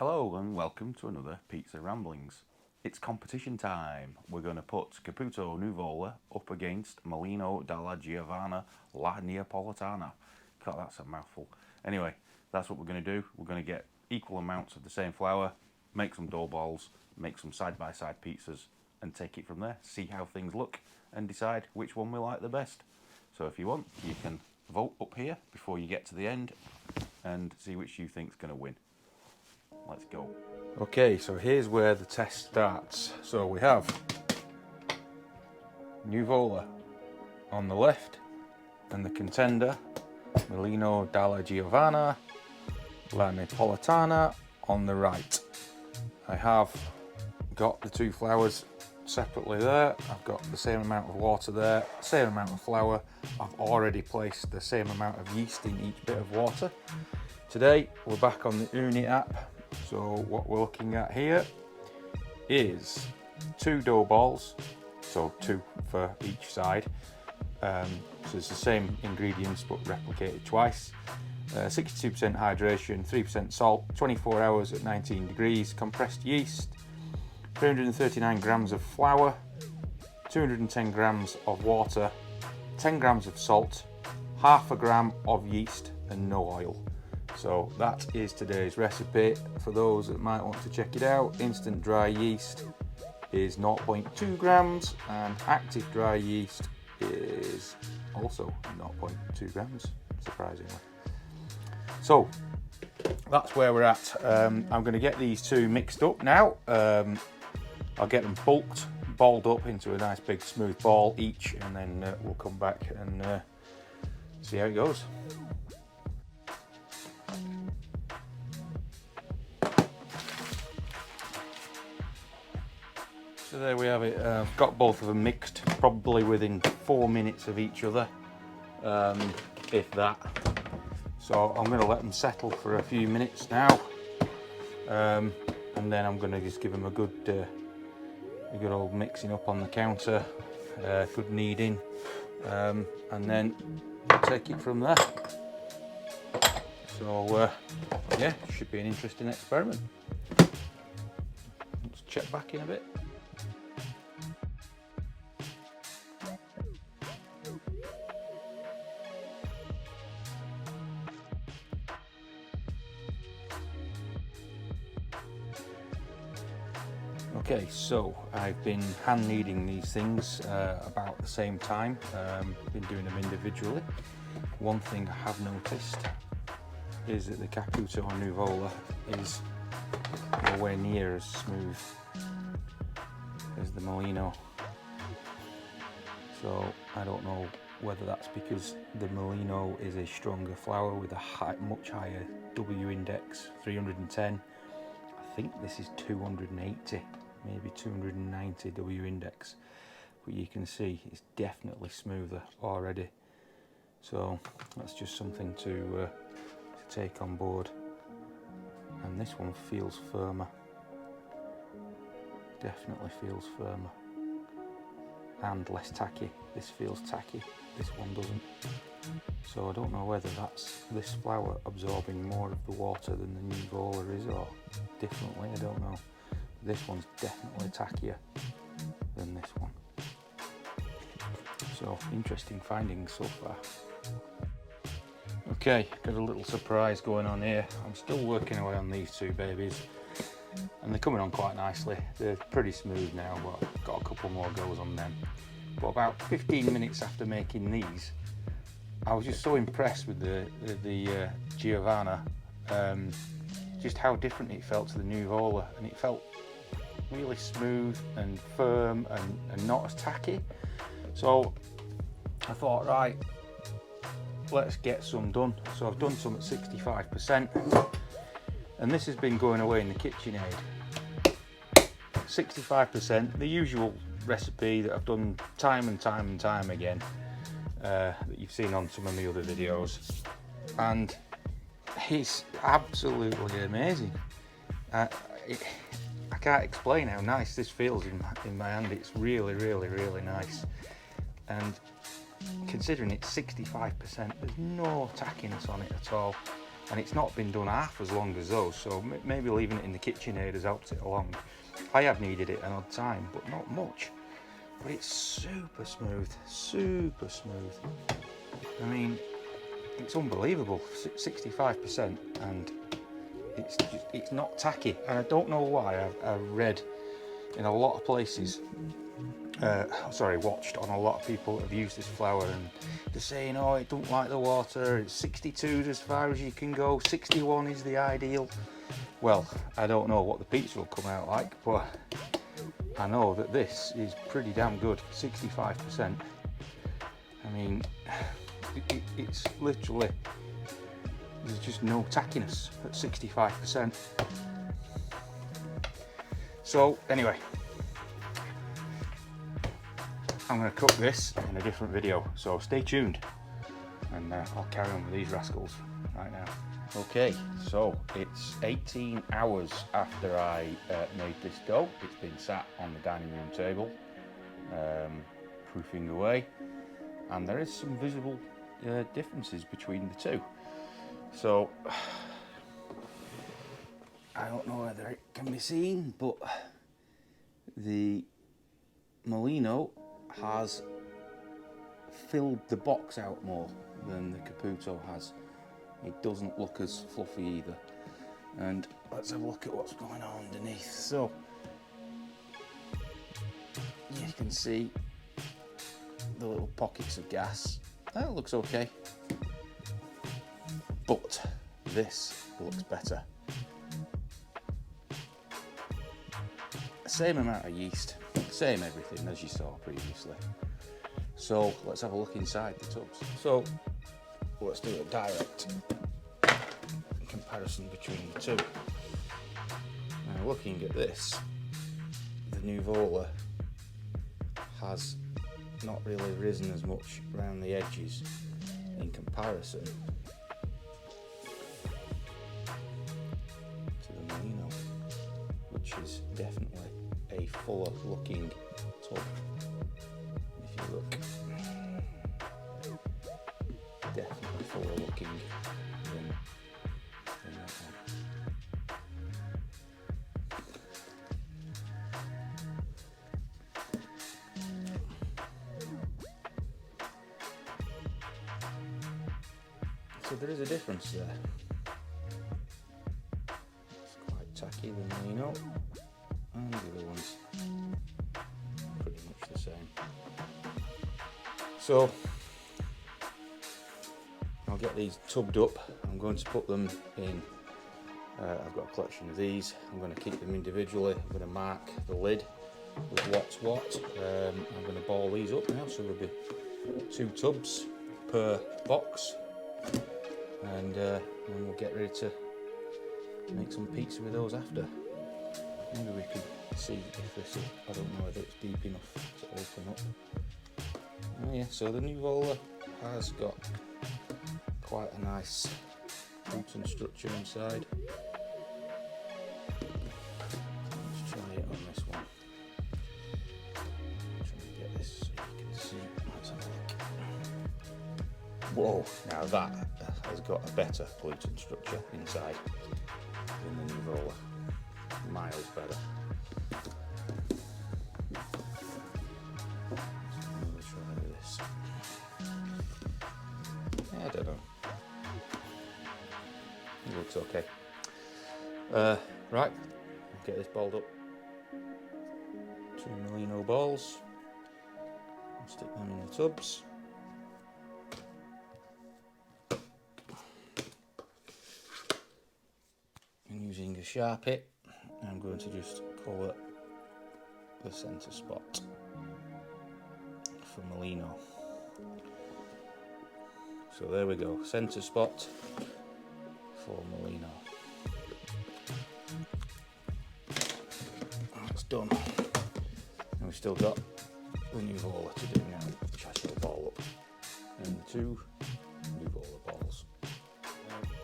Hello and welcome to another Pizza Ramblings. It's competition time. We're going to put Caputo Nuvola up against Molino Dallagiovanna La Napoletana. God, that's a mouthful. Anyway, that's what we're going to do. We're going to get equal amounts of the same flour, make some dough balls, make some side-by-side pizzas, and take it from there. See how things look and decide which one we like the best. So if you want, you can vote up here before you get to the end and see which you think's going to win. Let's go. Okay, so here's where the test starts. So we have Nuvola on the left and the contender Molino Dallagiovanna La Napoletana on the right. I have got the two flours separately there. I've got the same amount of water there, same amount of flour. I've already placed the same amount of yeast in each bit of water. Today we're back on the Uni app. So what we're looking at here is 2 dough balls, so 2 for each side. So it's the same ingredients but replicated twice. 62% hydration, 3% salt, 24 hours at 19 degrees, compressed yeast, 339 grams of flour, 210 grams of water, 10 grams of salt, half a gram of yeast and no oil. So that is today's recipe. For those that might want to check it out, instant dry yeast is 0.2 grams and active dry yeast is also 0.2 grams, surprisingly. So that's where we're at. I'm going to get these two mixed up now. I'll get them balled up into a nice big smooth ball each, and then we'll come back and see how it goes. So there we have it. I've got both of them mixed, probably within 4 minutes of each other, if that. So I'm going to let them settle for a few minutes now, and then I'm going to just give them a good old mixing up on the counter, good kneading, and then take it from there. So yeah, should be an interesting experiment. Let's check back in a bit. Okay, so I've been hand kneading these things about the same time, been doing them individually. One thing I have noticed is that the Caputo Nuvola is nowhere near as smooth as the Molino. So I don't know whether that's because the Molino is a stronger flour with a much higher W index, 310. I think this is 280. Maybe 290 W index, but you can see it's definitely smoother already. So that's just something to take on board. And this one feels firmer. Definitely feels firmer and less tacky. This feels tacky. This one doesn't. So I don't know whether that's this flour absorbing more of the water than the Nuvola is, or differently. I don't know. This one's definitely tackier than this one. So interesting findings so far. Okay, got a little surprise going on here. I'm still working away on these two babies and they're coming on quite nicely. They're pretty smooth now, but I've got a couple more goes on them. But about 15 minutes after making these, I was just so impressed with the Giovanna, just how different it felt to the Nuvola, and it felt really smooth and firm and not as tacky. So I thought, right, let's get some done. So I've done some at 65%, and this has been going away in the KitchenAid. 65%, the usual recipe that I've done time and time again, that you've seen on some of my other videos, and it's absolutely amazing. I can't explain how nice this feels in my hand. It's really nice, and considering it's 65%, there's no tackiness on it at all. and it's not been done half as long as those, so maybe leaving it in the KitchenAid has helped it along. I have needed it an odd time, but not much. But it's super smooth, super smooth. I mean, it's unbelievable, 65%, and it's not tacky. And I don't know why. I've read in a lot of places, watched on a lot of people that have used this flour, and they're saying, oh, it don't like the water, it's 62 as far as you can go, 61 is the ideal. Well, I don't know what the pizza will come out like, but I know that this is pretty damn good, 65%. I mean, it's literally, there's just no tackiness at 65%. So anyway, I'm going to cook this in a different video, so stay tuned, and I'll carry on with these rascals right now. Okay, so it's 18 hours after I made this dough. It's been sat on the dining room table, proofing away, and there is some visible differences between the two. So I don't know whether it can be seen, but the Molino has filled the box out more than the Caputo has. It doesn't look as fluffy either. And let's have a look at what's going on underneath. So you can see the little pockets of gas. That looks okay. But this looks better. Same amount of yeast, same everything as you saw previously. So let's have a look inside the tubs. So let's do a direct comparison between the two. Now looking at this, the Nuvola has not really risen as much around the edges in comparison to the Molino, which is definitely a fuller looking tub. If you look, definitely fuller looking than that one. So there is a difference there. It's quite tacky, the Molino, and the other one's pretty much the same. So I'll get these tubbed up. I'm going to put them in, I've got a collection of these. I'm going to keep them individually. I'm going to mark the lid with what's what. I'm going to ball these up now, so there'll be 2 tubs per box, and then we'll get ready to make some pizza with those after. Maybe we could see if this, I don't know whether it's deep enough to open up. Oh yeah, so the Nuvola has got quite a nice gluten structure inside. Let's try it on this one. Try and get this so you can see. Let's have a look. Whoa, now that has got a better gluten structure inside than the Nuvola. Miles better. Let's try this. I don't know. It looks okay. Right, get this balled up. 2 Molino balls. I'll stick them in the tubs. And using a Sharpie, I'm going to just colour the centre spot for Molino. So there we go, centre spot for Molino. That's done. And we've still got the Nuvola to do now, which I shall ball up in the 2 Nuvola balls.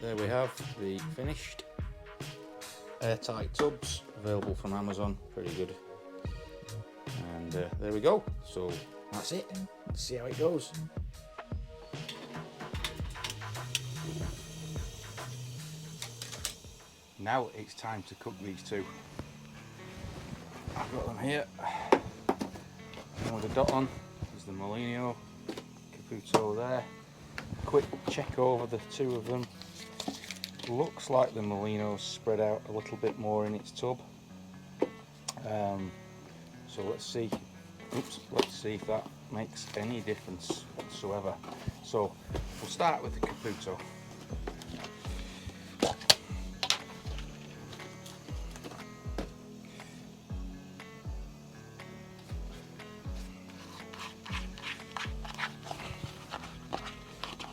There we have the finished airtight tubs, available from Amazon, pretty good. And there we go, so that's it. Let's see how it goes. Now it's time to cook these two. I've got them here. One with a dot on is the Molino, Caputo there. Quick check over the two of them. Looks like the Molino's spread out a little bit more in its tub. So let's see. Let's see if that makes any difference whatsoever. So we'll start with the Caputo.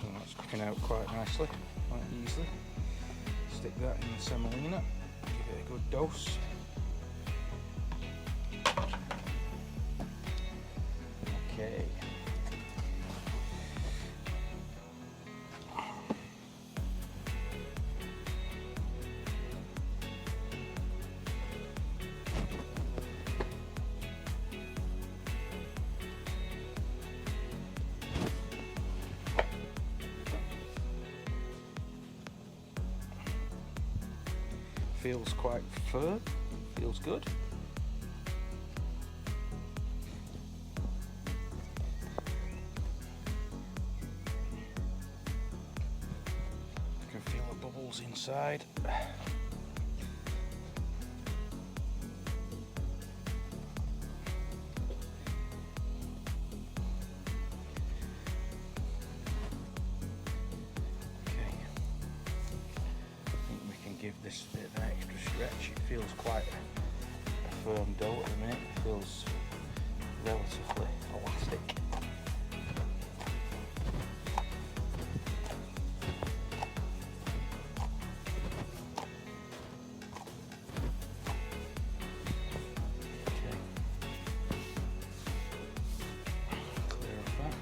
And that's cooking out quite nicely, quite easily. Stick that in the semolina, give it a good dose. Okay. Feels quite firm, feels good. You can feel the bubbles inside. Give this bit an extra stretch. It feels quite a firm dough at the minute. It feels relatively elastic. Okay. Clear off that.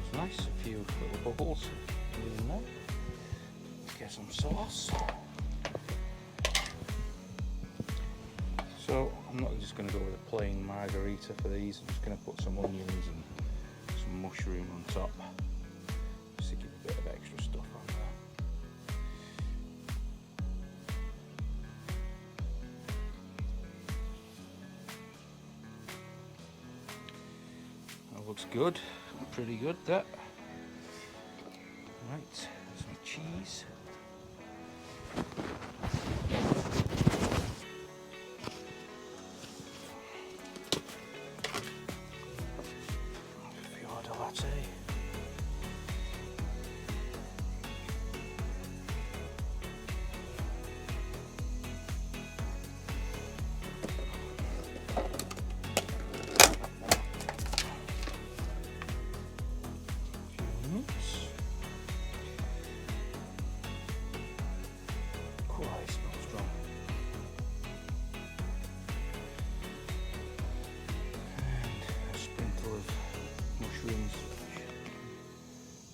It's nice. A few little bubbles in there. Get some sauce. So I'm not just going to go with a plain margarita for these. I'm just going to put some onions and some mushroom on top, just to give a bit of extra stuff on there. That looks good, pretty good that. Right, some cheese. Fiorda latte.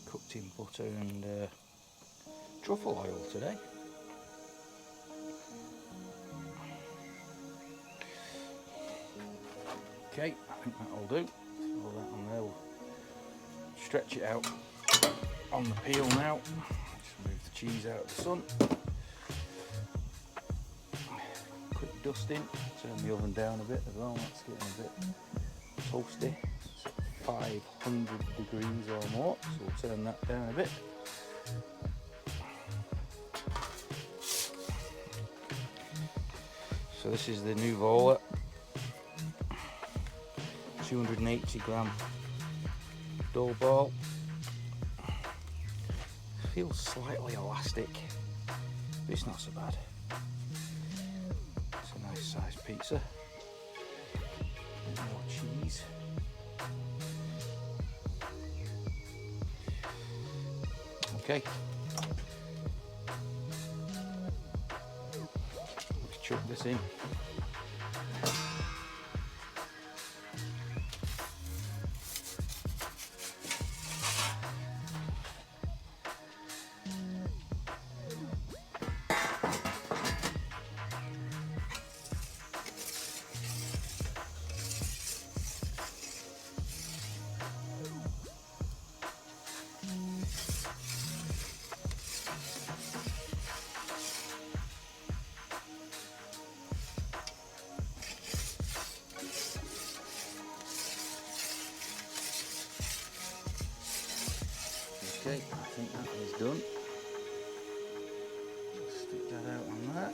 Cooked in butter and truffle oil today. Okay, I think that'll do. Throw that on there. We'll stretch it out on the peel now. Just move the cheese out of the sun. Quick dusting. Turn the oven down a bit as well. That's getting a bit toasty. 500 degrees or more, so we'll turn that down a bit. So this is the Nuvola, 280 gram dough ball. Feels slightly elastic, but it's not so bad. It's a nice sized pizza. More cheese. Okay. Let's chuck this in. Okay, I think that is done. Stick that out on there.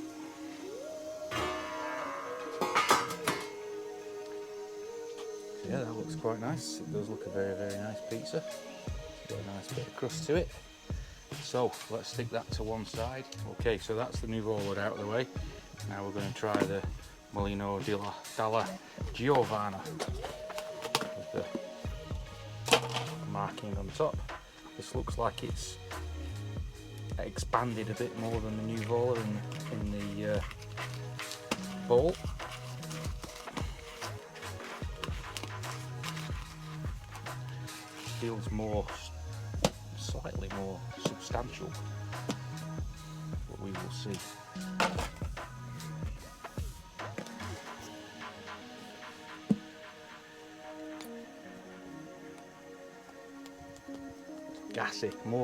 So yeah, that looks quite nice. It does look a very, very nice pizza. It's got a nice bit of crust to it. So let's stick that to one side. Okay, so that's the Nuvola out of the way. Now we're going to try the Molino Dallagiovanna with the marking on top. This looks like it's expanded a bit more than the Nuvola in the bowl. Feels slightly more substantial, but we will see.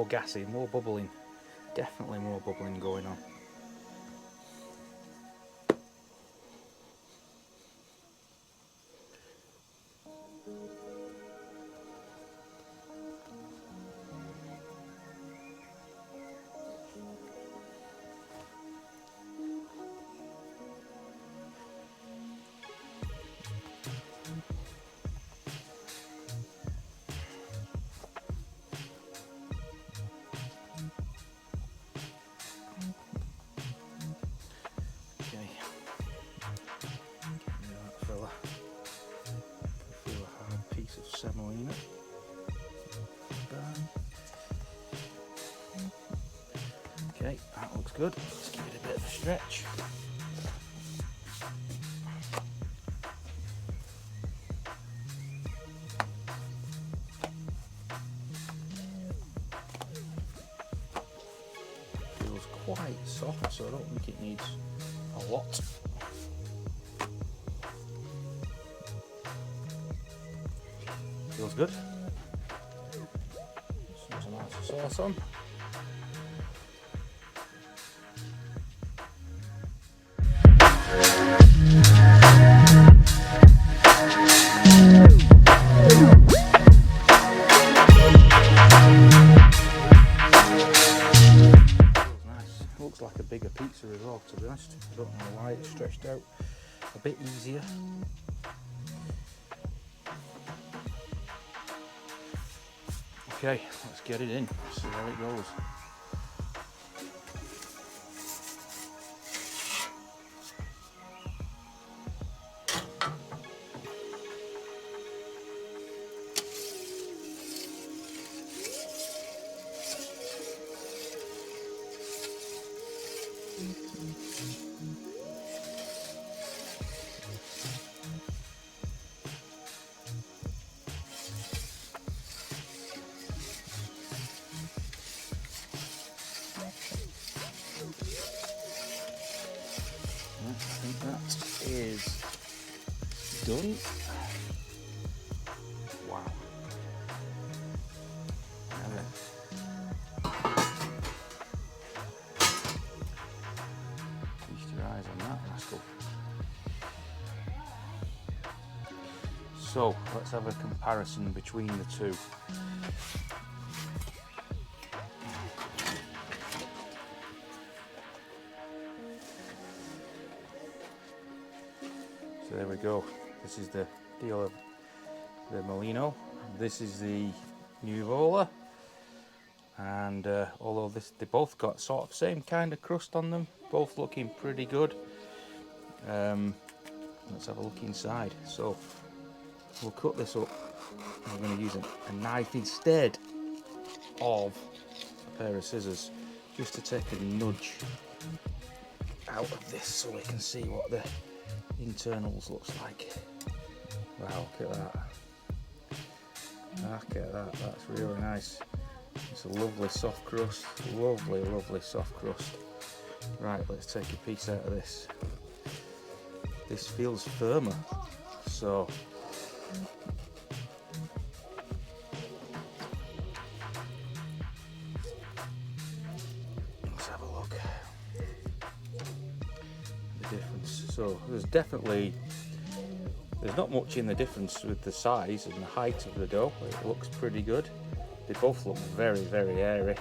Gassy, more bubbling. Definitely more bubbling going on. Semolina. Okay, that looks good. Let's give it a bit of a stretch. Feels quite soft, so I don't think it needs a lot. Feels good. Some tomato sauce on. Feels nice. Looks like a bigger pizza as well, to be honest. I don't know why it's stretched out a bit easier. Okay, let's get it in, see how it goes. I think that is done. Wow. Now then. Feast your eyes on that rascal. So let's have a comparison between the two. So there we go. This is the deal of the Molino. This is the Nuvola. And although they both got sort of same kind of crust on them, both looking pretty good. Let's have a look inside. So we'll cut this up. I'm going to use a knife instead of a pair of scissors, just to take a nudge out of this so we can see what the internals looks like. Wow, look at that. Look at that, that's really nice. It's a lovely soft crust, lovely soft crust. Right, let's take a piece out of this. This feels firmer, so let's have a look. The difference. So there's not much in the difference with the size and the height of the dough. It looks pretty good. They both look very, very airy.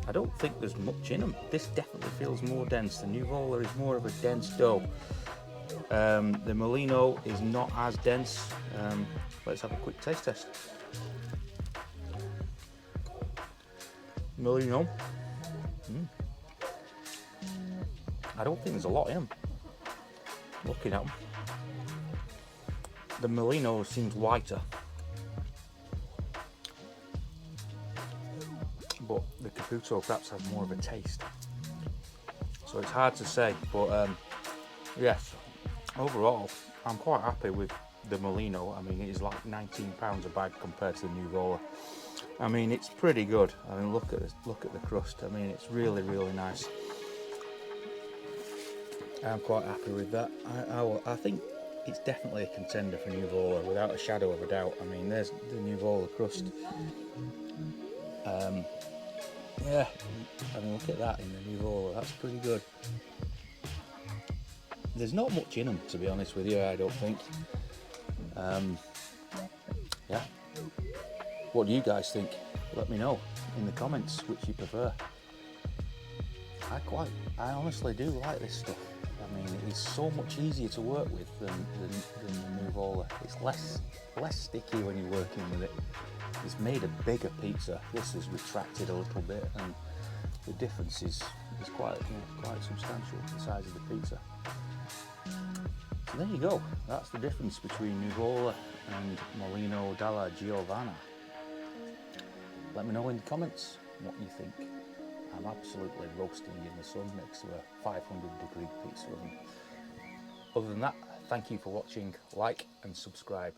I don't think there's much in them. This definitely feels more dense. The Nuvola is more of a dense dough. The Molino is not as dense. Let's have a quick taste test. Molino. I don't think there's a lot in them. Looking at them. The Molino seems whiter. But the Caputo perhaps has more of a taste. So it's hard to say, but yes, overall, I'm quite happy with the Molino. I mean, it is like £19 a bag compared to the Nuvola. I mean, it's pretty good. I mean, look at the crust. I mean, it's really, really nice. I'm quite happy with that. I think it's definitely a contender for Nuvola, without a shadow of a doubt. I mean, there's the Nuvola crust. Yeah, I mean, look at that in the Nuvola. That's pretty good. There's not much in them, to be honest with you, I don't think. Yeah. What do you guys think? Let me know in the comments which you prefer. I honestly do like this stuff. I mean, it's so much easier to work with than the Nuvola. It's less sticky when you're working with it. It's made a bigger pizza. This is retracted a little bit, and the difference is quite substantial, the size of the pizza. So there you go. That's the difference between Nuvola and Molino Dallagiovanna. Let me know in the comments what you think. I'm absolutely roasting in the sun next to a 500-degree pizza oven. Other than that, thank you for watching. Like and subscribe.